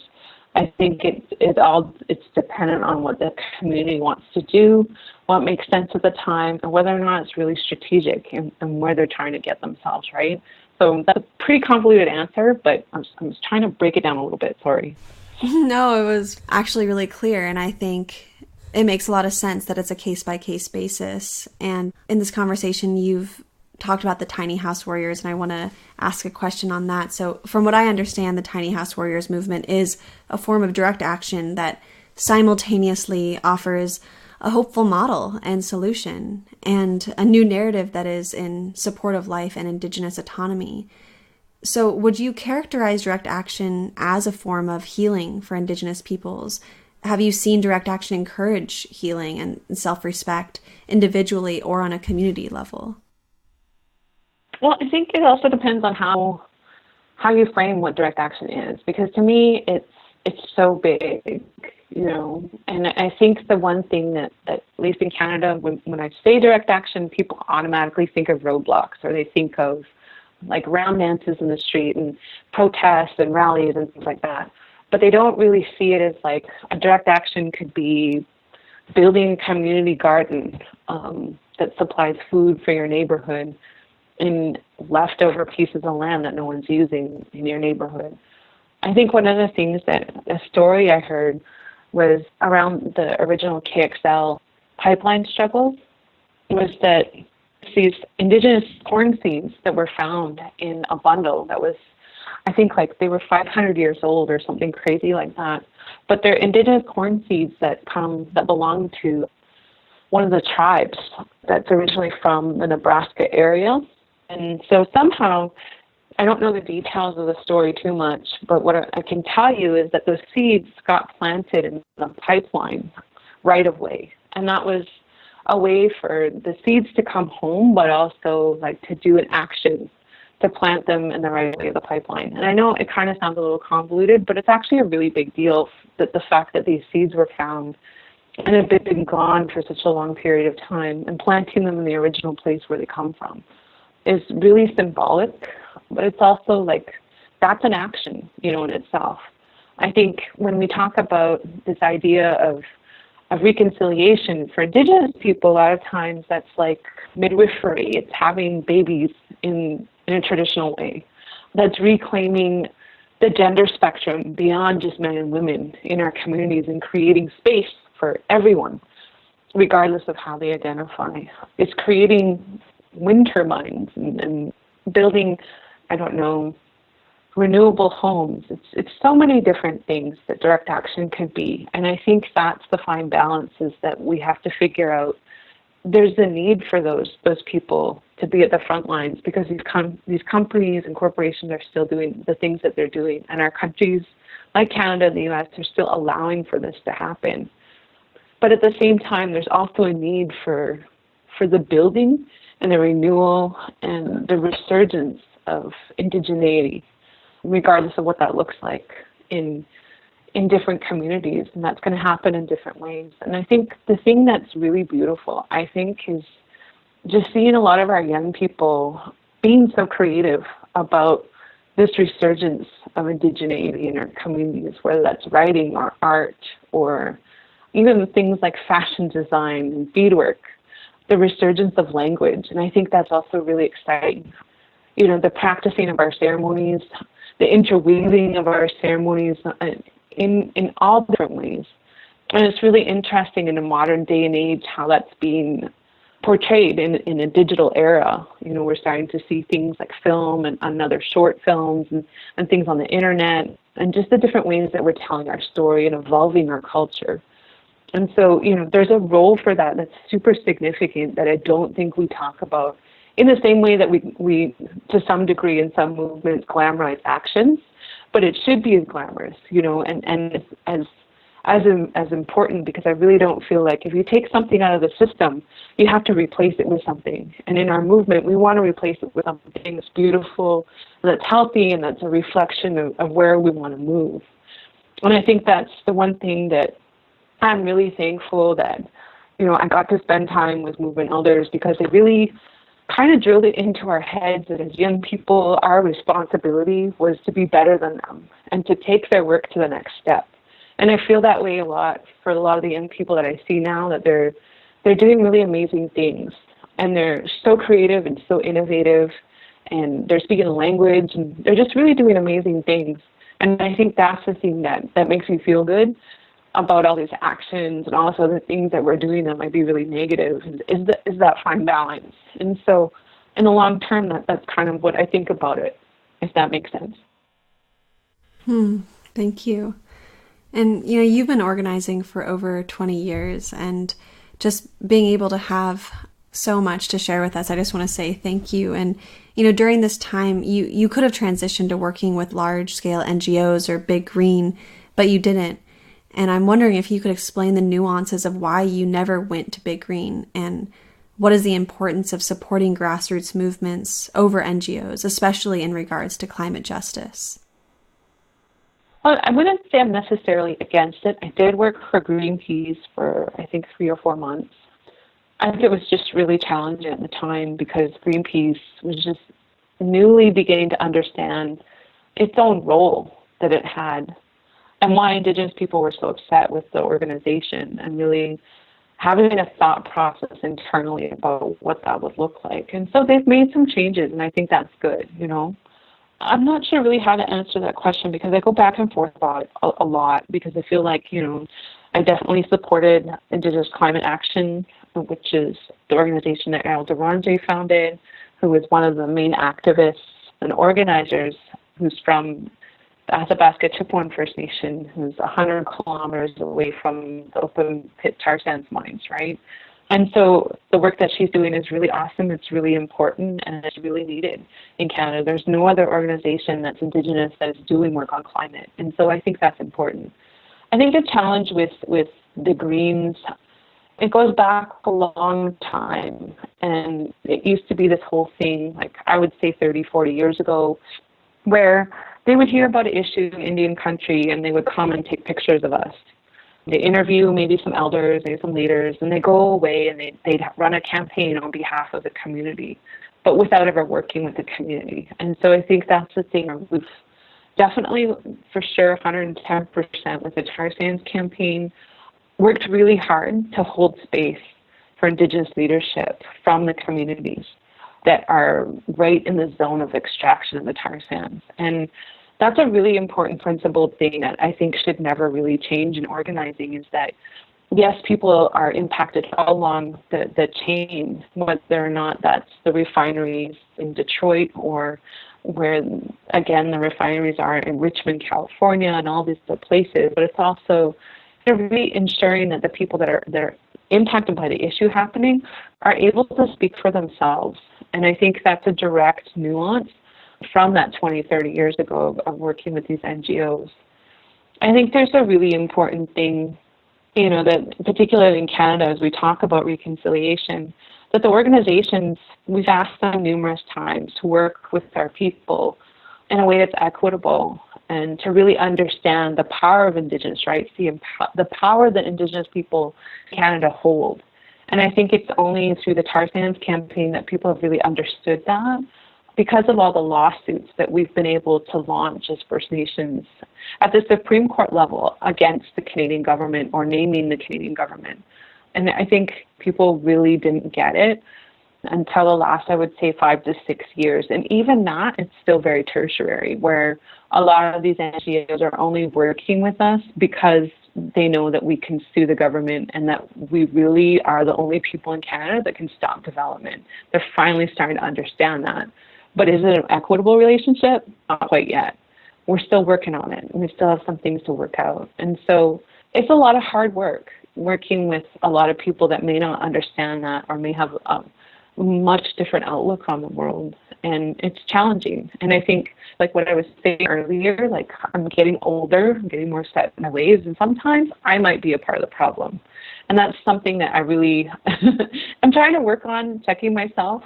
I think it's dependent on what the community wants to do, what makes sense at the time, and whether or not it's really strategic and where they're trying to get themselves, right? So that's a pretty convoluted answer, but I'm just trying to break it down a little bit, sorry. No, it was actually really clear, and I think it makes a lot of sense that it's a case-by-case basis. And in this conversation, you've talked about the tiny house warriors, and I want to ask a question on that. So from what I understand, the tiny house warriors movement is a form of direct action that simultaneously offers a hopeful model and solution and a new narrative that is in support of life and Indigenous autonomy. So would you characterize direct action as a form of healing for Indigenous peoples? Have you seen direct action encourage healing and self-respect individually or on a community level? Well, I think it also depends on how you frame what direct action is, because to me it's so big, and I think the one thing that at least in Canada, when I say direct action, people automatically think of roadblocks, or they think of like round dances in the street and protests and rallies and things like that. But they don't really see it as like a direct action could be building a community garden that supplies food for your neighborhood in leftover pieces of land that no one's using in your neighborhood. I think one of the things a story I heard was around the original KXL pipeline struggles was that these Indigenous corn seeds that were found in a bundle that was, I think like they were 500 years old or something crazy like that. But they're Indigenous corn seeds that belong to one of the tribes that's originally from the Nebraska area. And so somehow, I don't know the details of the story too much, but what I can tell you is that those seeds got planted in the pipeline right of way. And that was a way for the seeds to come home, but also like to do an action to plant them in the right way of the pipeline. And I know it kind of sounds a little convoluted, but it's actually a really big deal that the fact that these seeds were found and have been gone for such a long period of time, and planting them in the original place where they come from is really symbolic, but it's also like, that's an action, in itself. I think when we talk about this idea of reconciliation for Indigenous people, a lot of times that's like midwifery. It's having babies in a traditional way. That's reclaiming the gender spectrum beyond just men and women in our communities and creating space for everyone, regardless of how they identify. It's creating wind turbines and building, renewable homes. It's so many different things that direct action could be. And I think that's the fine balance, is that we have to figure out there's a need for those people to be at the front lines, because these companies and corporations are still doing the things that they're doing. And our countries, like Canada and the US, are still allowing for this to happen. But at the same time, there's also a need for the building and the renewal and the resurgence of indigeneity, regardless of what that looks like in different communities. And that's going to happen in different ways. And I think the thing that's really beautiful, is just seeing a lot of our young people being so creative about this resurgence of indigeneity in our communities, whether that's writing or art or even things like fashion design and beadwork, the resurgence of language. And I think that's also really exciting. The practicing of our ceremonies, the interweaving of our ceremonies in all different ways. And it's really interesting in a modern day and age how that's being portrayed in a digital era. We're starting to see things like film and other short films and things on the internet, and just the different ways that we're telling our story and evolving our culture. And so, there's a role for that that's super significant that I don't think we talk about in the same way that we to some degree in some movements glamorize actions, but it should be as glamorous, and as important, because I really don't feel like if you take something out of the system, you have to replace it with something. And in our movement, we want to replace it with something that's beautiful, that's healthy, and that's a reflection of where we want to move. And I think that's the one thing that I'm really thankful that, I got to spend time with movement elders, because they really kind of drilled it into our heads that as young people, our responsibility was to be better than them and to take their work to the next step. And I feel that way a lot for a lot of the young people that I see now, that they're doing really amazing things, and they're so creative and so innovative, and they're speaking the language, and they're just really doing amazing things. And I think that's the thing that makes me feel good about all these actions and all these other things that we're doing that might be really negative, is that fine balance. And so in the long term, that's kind of what I think about it, if that makes sense. Thank you. And, you've been organizing for over 20 years, and just being able to have so much to share with us, I just want to say thank you. And, during this time, you could have transitioned to working with large-scale NGOs or Big Green, but you didn't. And I'm wondering if you could explain the nuances of why you never went to Big Green, and what is the importance of supporting grassroots movements over NGOs, especially in regards to climate justice. Well, I wouldn't say I'm necessarily against it. I did work for Greenpeace for, I think, 3 or 4 months. I think it was just really challenging at the time because Greenpeace was just newly beginning to understand its own role that it had, and why Indigenous people were so upset with the organization, and really having a thought process internally about what that would look like. And so they've made some changes, and I think that's good, I'm not sure really how to answer that question, because I go back and forth about it a lot, because I feel like, I definitely supported Indigenous Climate Action, which is the organization that Al Duranje founded, who was one of the main activists and organizers, who's from the Athabasca Chippewa First Nation, who's 100 kilometers away from the open pit tar sands mines, right? And so the work that she's doing is really awesome. It's really important, and it's really needed in Canada. There's no other organization that's Indigenous that is doing work on climate. And so I think that's important. I think the challenge with the Greens, it goes back a long time. And it used to be this whole thing, like I would say 30, 40 years ago, where they would hear about an issue in Indian country and they would come and take pictures of us. They interview maybe some elders, maybe some leaders, and they go away and they'd run a campaign on behalf of the community, but without ever working with the community. And so I think that's the thing. We've definitely, for sure, 110% with the Tar Sands Campaign, worked really hard to hold space for Indigenous leadership from the communities that are right in the zone of extraction of the tar sands. And that's a really important principled thing that I think should never really change in organizing, is that, yes, people are impacted all along the chain, whether or not that's the refineries in Detroit or where, again, the refineries are in Richmond, California, and all these other places. But it's also really ensuring that the people that are impacted by the issue happening are able to speak for themselves. And I think that's a direct nuance from that 20, 30 years ago of working with these NGOs. I think there's a really important thing, that particularly in Canada, as we talk about reconciliation, that the organizations, we've asked them numerous times to work with our people in a way that's equitable and to really understand the power of Indigenous rights, the power that Indigenous people in Canada hold. And I think it's only through the Tar Sands Campaign that people have really understood that, because of all the lawsuits that we've been able to launch as First Nations at the Supreme Court level against the Canadian government or naming the Canadian government. And I think people really didn't get it until the last, I would say, 5 to 6 years. And even that, it's still very tertiary, where a lot of these NGOs are only working with us because they know that we can sue the government and that we really are the only people in Canada that can stop development. They're finally starting to understand that. But is it an equitable relationship? Not quite yet. We're still working on it, and we still have some things to work out. And so it's a lot of hard work working with a lot of people that may not understand that or may have a much different outlook on the world. And it's challenging. And I think, like what I was saying earlier, like I'm getting older, I'm getting more set in my ways, and sometimes I might be a part of the problem. And that's something that I really, I'm trying to work on, checking myself.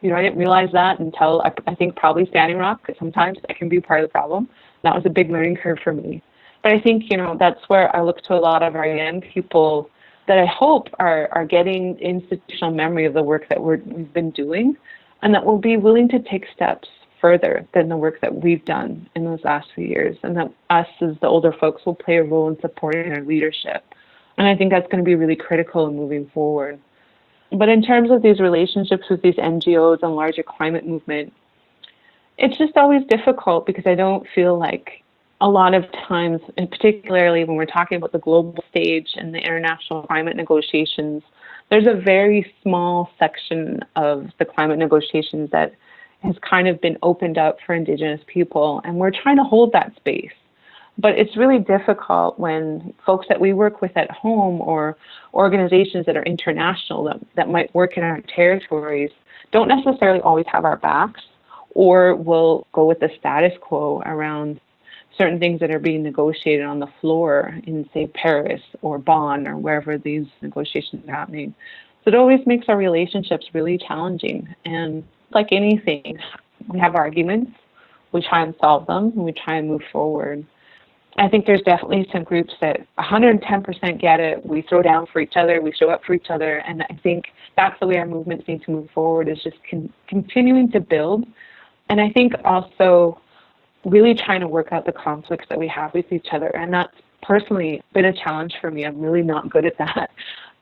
I didn't realize that until I think probably Standing Rock, because sometimes I can be part of the problem. That was a big learning curve for me. But I think, that's where I look to a lot of our young people that I hope are getting institutional memory of the work that we've been doing, and that we'll be willing to take steps further than the work that we've done in those last few years, and that us as the older folks will play a role in supporting their leadership. And I think that's going to be really critical in moving forward. But in terms of these relationships with these NGOs and larger climate movement, it's just always difficult because I don't feel like a lot of times, and particularly when we're talking about the global stage and the international climate negotiations, there's a very small section of the climate negotiations that has kind of been opened up for Indigenous people, and we're trying to hold that space. But it's really difficult when folks that we work with at home or organizations that are international that might work in our territories don't necessarily always have our backs, or will go with the status quo around certain things that are being negotiated on the floor in, say, Paris or Bonn or wherever these negotiations are happening. So it always makes our relationships really challenging. And like anything, we have arguments, we try and solve them, and we try and move forward. I think there's definitely some groups that 110% get it. We throw down for each other, we show up for each other, and I think that's the way our movements need to move forward, is just continuing to build. And I think also really trying to work out the conflicts that we have with each other. And that's personally been a challenge for me. I'm really not good at that.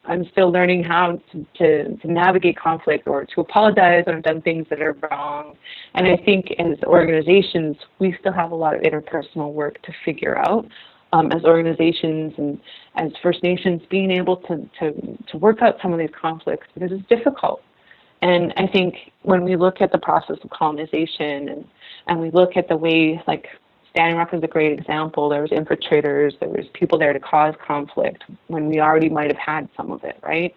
I'm still learning how to navigate conflict or to apologize when I've done things that are wrong. And I think as organizations, we still have a lot of interpersonal work to figure out as organizations and as First Nations, being able to work out some of these conflicts, because it's difficult. And I think when we look at the process of colonization and we look at the way, like Standing Rock is a great example, there was infiltrators, there was people there to cause conflict when we already might have had some of it, right?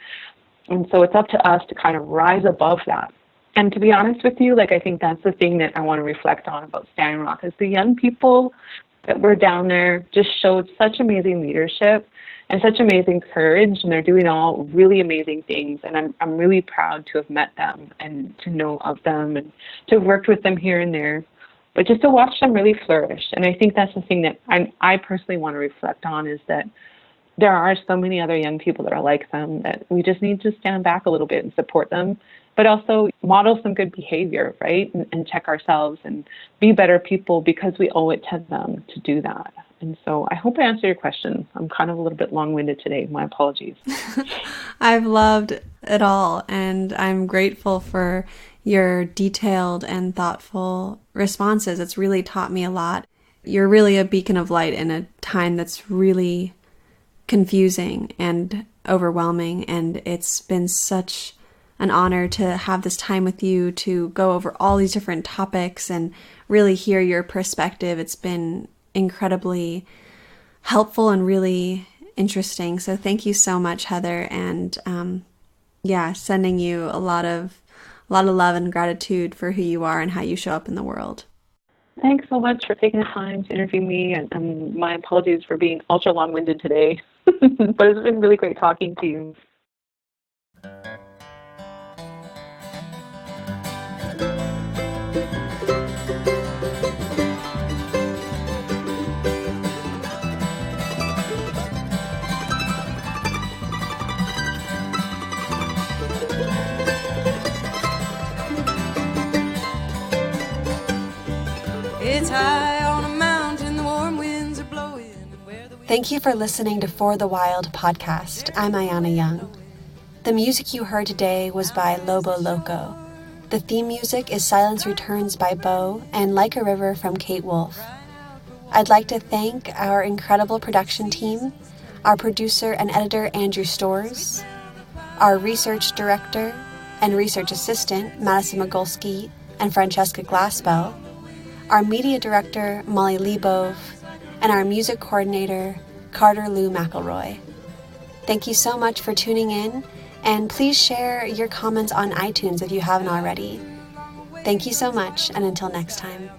And so it's up to us to kind of rise above that. And to be honest with you, like, I think that's the thing that I want to reflect on about Standing Rock, is the young people that were down there just showed such amazing leadership and such amazing courage, and they're doing all really amazing things. And I'm really proud to have met them and to know of them and to have worked with them here and there, but just to watch them really flourish. And I think that's the thing that I personally want to reflect on, is that there are so many other young people that are like them, that we just need to stand back a little bit and support them, but also model some good behavior, right? And check ourselves and be better people, because we owe it to them to do that. And so I hope I answered your question. I'm kind of a little bit long-winded today. My apologies. I've loved it all, and I'm grateful for your detailed and thoughtful responses. It's really taught me a lot. You're really a beacon of light in a time that's really confusing and overwhelming, and it's been such an honor to have this time with you to go over all these different topics and really hear your perspective. It's been incredibly helpful and really interesting. So thank you so much, Heather, and sending you a lot of love and gratitude for who you are and how you show up in the world. Thanks so much for taking the time to interview me, and my apologies for being ultra long-winded today, but it's been really great talking to you. It's high on a mountain, the warm winds are blowing. Thank you for listening to For the Wild podcast. I'm Ayana Young. The music you heard today was by Lobo Loco. The theme music is Silence Returns by Bo and Like a River from Kate Wolf. I'd like to thank our incredible production team, our producer and editor Andrew Storrs, our research director and research assistant Madison Magolsky and Francesca Glassbell, our media director, Molly Lebove, and our music coordinator, Carter Lou McElroy. Thank you so much for tuning in, and please share your comments on iTunes if you haven't already. Thank you so much, and until next time.